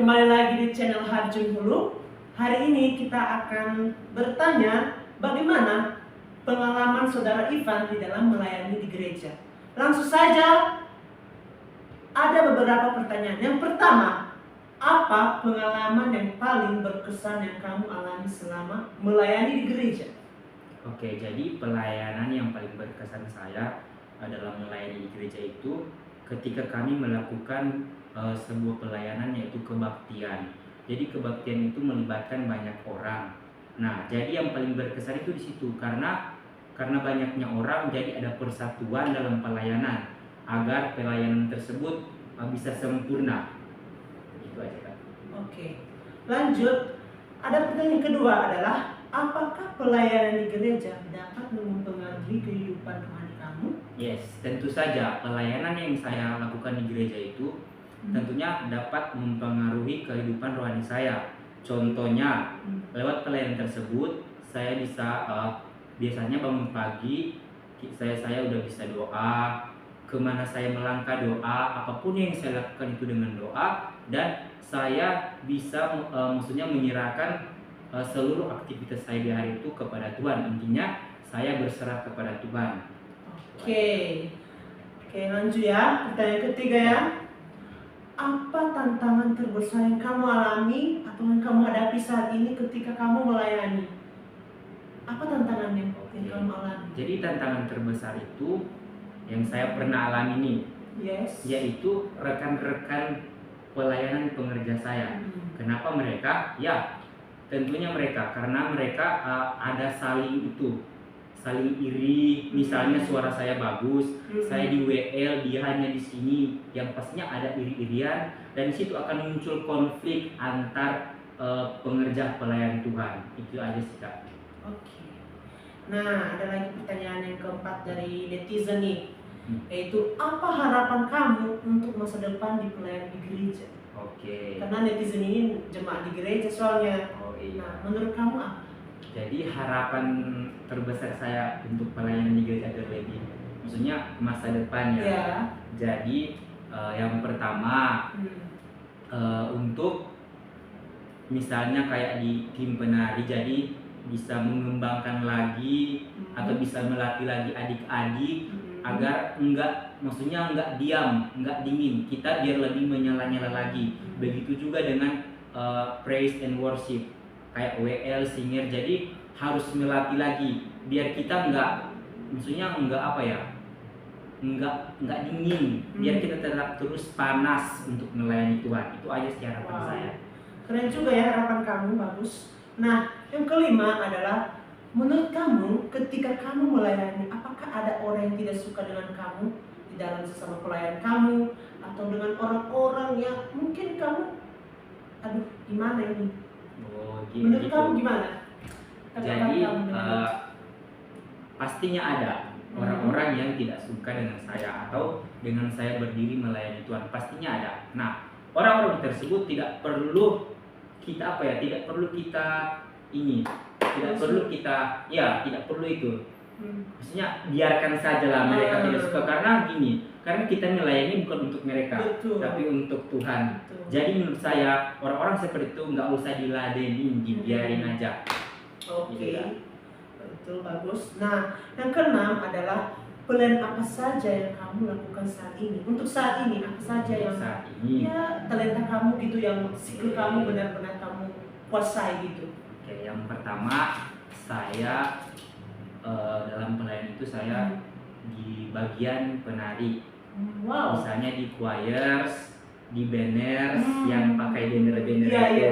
kembali lagi di channel Harjun Hulu. Hari ini kita akan bertanya bagaimana pengalaman saudara Ivan di dalam melayani di gereja. Langsung saja, ada beberapa pertanyaan. Yang pertama, apa pengalaman yang paling berkesan yang kamu alami selama melayani di gereja? Oke, jadi pelayanan yang paling berkesan saya dalam melayani di gereja itu ketika kami melakukan sebuah pelayanan yaitu kebaktian. Jadi kebaktian itu melibatkan banyak orang. Nah, jadi yang paling berkesan itu di situ karena banyaknya orang, jadi ada persatuan dalam pelayanan agar pelayanan tersebut bisa sempurna. Itu aja kan. Oke, lanjut. Ada pertanyaan kedua adalah, apakah pelayanan di gereja dapat mempengaruhi kehidupan rohani kamu? Yes, tentu saja pelayanan yang saya lakukan di gereja itu tentunya dapat mempengaruhi kehidupan rohani saya. Contohnya, lewat pelayanan tersebut saya bisa biasanya bangun pagi, saya udah bisa doa, kemana saya melangkah doa, apapun yang saya lakukan itu dengan doa, dan saya bisa maksudnya menyerahkan seluruh aktivitas saya di hari itu kepada Tuhan. Intinya saya berserah kepada Tuhan. Oke, lanjut ya. Pertanyaan ketiga ya. Apa tantangan terbesar yang kamu alami atau yang kamu hadapi saat ini ketika kamu melayani? Apa tantangannya yang kamu alami? Jadi tantangan terbesar itu yang saya pernah alami nih, yaitu rekan-rekan pelayanan pengerja saya. Kenapa mereka? Ya, tentunya mereka karena mereka ada saling iri. Misalnya suara saya bagus, saya di WL, dia hanya di sini, yang pastinya ada iri-irian, dan di situ akan muncul konflik antar pengerja pelayan Tuhan. Itu aja sih, Kak. Oke. Nah, ada lagi pertanyaan yang keempat dari netizen nih, yaitu apa harapan kamu untuk masa depan di pelayanan di gereja? Oke. Karena netizen ini jemaat di gereja soalnya. Oh iya. Nah, menurut kamu apa? Jadi harapan terbesar saya untuk pelayanan di gereja lebih, maksudnya masa depan ya. Ya. Jadi yang pertama untuk misalnya kayak di tim penari, jadi bisa mengembangkan lagi atau bisa melatih lagi adik-adik agar maksudnya enggak diam, enggak dingin. Kita biar lebih menyala-nyala lagi. Begitu juga dengan praise and worship kayak WL, singer. Jadi harus melatih lagi biar kita enggak dingin, biar kita tetap terus panas untuk melayani Tuhan. Itu aja sih harapan saya. Keren juga ya harapan kamu, bagus. Nah, yang kelima adalah, menurut kamu ketika kamu melayani, apakah ada orang yang tidak suka dengan kamu di dalam sesama pelayan kamu, atau dengan orang-orang yang mungkin kamu, aduh gimana ini? Menurut kamu gimana? Jadi pastinya ada orang-orang yang tidak suka dengan saya atau dengan saya berdiri melayani Tuhan, pastinya ada. Nah, orang-orang tersebut tidak perlu kita tidak perlu itu. Maksudnya biarkan sajalah mereka tidak suka, karena kita melayani bukan untuk mereka. Betul. Tapi untuk Tuhan. Betul. Jadi menurut saya orang-orang seperti itu nggak usah diladenin, dibiarin aja. Oke. Betul, bagus. Nah, yang keenam adalah, pelayanan apa saja yang kamu lakukan saat ini? Untuk saat ini apa saja yang ya talenta kamu gitu, yang skill kamu benar-benar kamu kuasai gitu? Oke, yang pertama saya dalam pelayanan itu saya di bagian penari. Wow. Misalnya di choirs, di banners yang pakai banner-banner itu. Iya.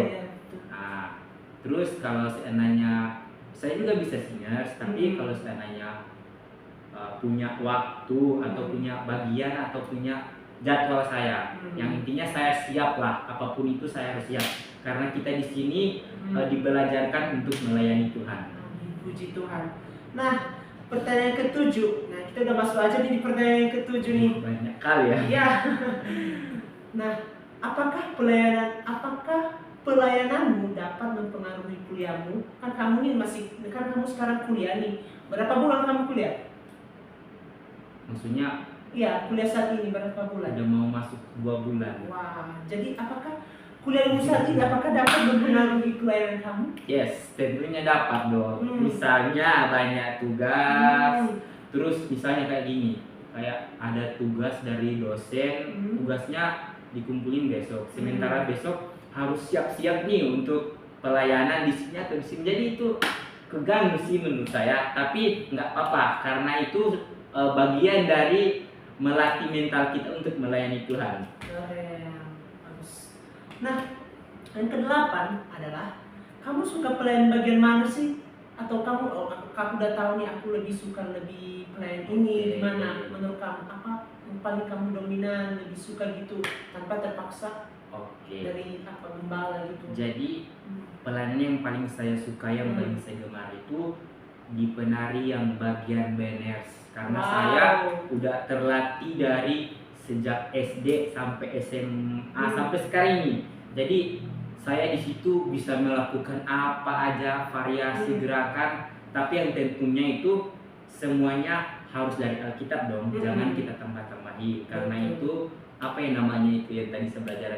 Nah, terus kalau seandainya saya juga bisa singers, tapi kalau seandainya punya waktu atau punya bagian atau punya jadwal saya, yang intinya saya siap lah, apapun itu saya harus siap, karena kita di sini dibelajarkan untuk melayani Tuhan. Puji Tuhan. Nah, pertanyaan ketujuh. Nah, kita udah masuk aja nih di pertanyaan ketujuh nih. Banyak kali ya. Iya. Nah, apakah pelayananmu dapat mempengaruhi kuliahmu? Kan kamu sekarang kuliah nih. Berapa bulan kamu kuliah? Maksudnya? Iya, kuliah saat ini berapa bulan? Udah mau masuk 2 bulan. Wah, jadi apakah kuliahmu saat ini apakah dapat mempengaruhi pelayanan kamu? Yes, tentunya dapat dong. Hmm. Misalnya banyak tugas, Hmm. terus misalnya kayak gini, kayak ada tugas dari dosen, tugasnya dikumpulin besok. Sementara besok harus siap-siap nih untuk pelayanan di sini atau di sini. Jadi itu keganggu sih menurut saya. Tapi nggak apa-apa karena itu bagian dari melatih mental kita untuk melayani Tuhan. Keren, bagus. Nah, yang kedelapan adalah kamu suka pelayan bagian mana sih? Atau kamu udah tahu nih aku lebih suka lebih pelayan ini gimana? Menurut kamu apa yang paling kamu dominan lebih suka gitu tanpa terpaksa dari apa gembala gitu? Jadi pelayanan yang paling saya suka, yang paling saya gemar itu di penari yang bagian banners. Karena saya udah terlatih dari sejak SD sampai SMA sampai sekarang ini. Jadi saya di situ bisa melakukan apa aja variasi gerakan, tapi yang tentunya itu semuanya harus dari Alkitab dong. Jangan kita tambah-tambahin. Karena itu apa yang namanya itu yang tadi saya belajar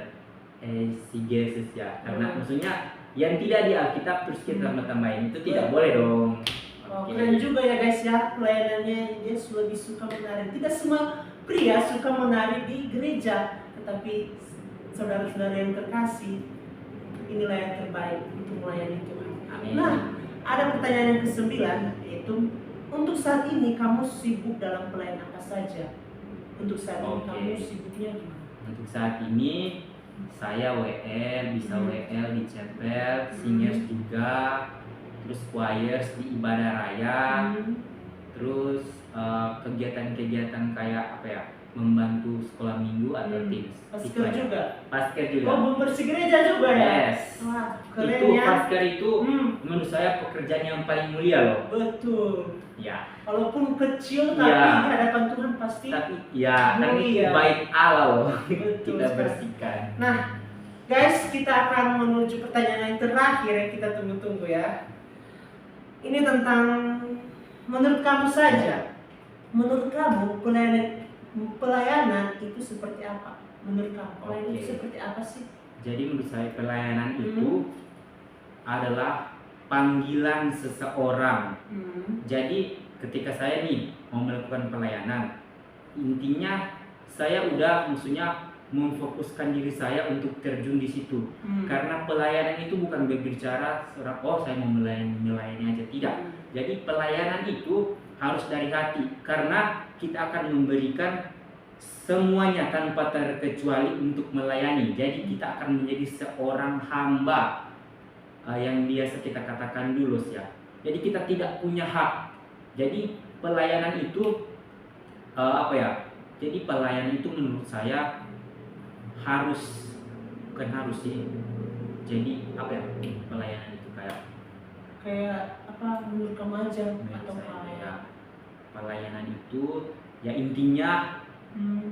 exegesis ya. Karena maksudnya yang tidak di Alkitab terus kita tambah-tambahin itu tidak boleh dong. Keren juga ya guys ya, pelayanannya dia lebih suka menari. Tidak semua pria suka menari di gereja, tetapi saudara-saudara yang terkasih, inilah yang terbaik untuk melayani Tuhan. Amin. Nah, ada pertanyaan yang ke-9, yaitu untuk saat ini kamu sibuk dalam pelayanan apa saja? Untuk saat ini kamu sibuknya gimana? Untuk saat ini saya WL, bisa WL di chapel, singers juga, terus choirs di ibadah raya, terus kegiatan-kegiatan kayak apa ya, membantu sekolah minggu atau teams. Pasker juga? Pasker juga. Oh, membersih gereja juga ya? Yes. Wah, keren itu ya. pasker itu menurut saya pekerjaan yang paling mulia loh. Betul. Ya. Walaupun kecil tapi di hadapan Tuhan pasti. Tapi ya, kan itu mulia. baik Allah loh. Betul Kita sekali. bersihkan. Nah, guys, kita akan menuju pertanyaan yang terakhir yang kita tunggu-tunggu ya. Ini tentang menurut kamu saja. Menurut kamu pelayanan itu seperti apa? Menurut kamu pelayanan itu seperti apa sih? Jadi menurut saya pelayanan itu adalah panggilan seseorang. Jadi ketika saya nih mau melakukan pelayanan, intinya saya udah maksudnya memfokuskan diri saya untuk terjun di situ. Karena pelayanan itu bukan berbicara saya mau melayani aja, tidak. Jadi pelayanan itu harus dari hati, karena kita akan memberikan semuanya tanpa terkecuali untuk melayani. Jadi kita akan menjadi seorang hamba yang biasa kita katakan dulu ya. Jadi kita tidak punya hak. Jadi pelayanan itu Jadi pelayanan itu menurut saya bukan harus sih. Jadi pelayanan itu kayak apa menurut kamu aja atau pelayanan itu ya intinya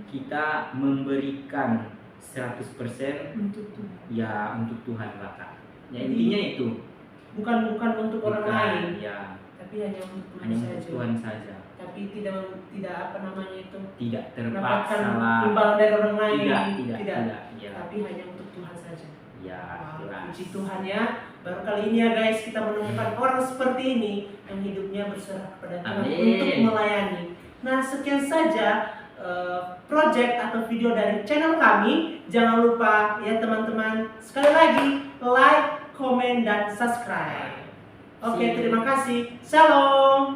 kita memberikan 100% untuk Tuhan. Ya untuk Tuhan lah Kak. Ya intinya itu. Bukan untuk orang lain. Ya. Tapi hanya untuk Tuhan Hanya saja. untuk Tuhan saja. Tapi tidak Tidak terpaksa mendapatkan lah. imbalan dari orang lain. Tidak. Ya. Tapi hanya untuk Tuhan saja. Ya. Puji Tuhan ya. Baru kali ini ya guys kita menemukan orang seperti ini yang hidupnya berserah kepada Tuhan untuk melayani. Nah, sekian saja project atau video dari channel kami. Jangan lupa ya teman-teman, sekali lagi like, komen, dan subscribe. Oke, terima kasih. Shalom.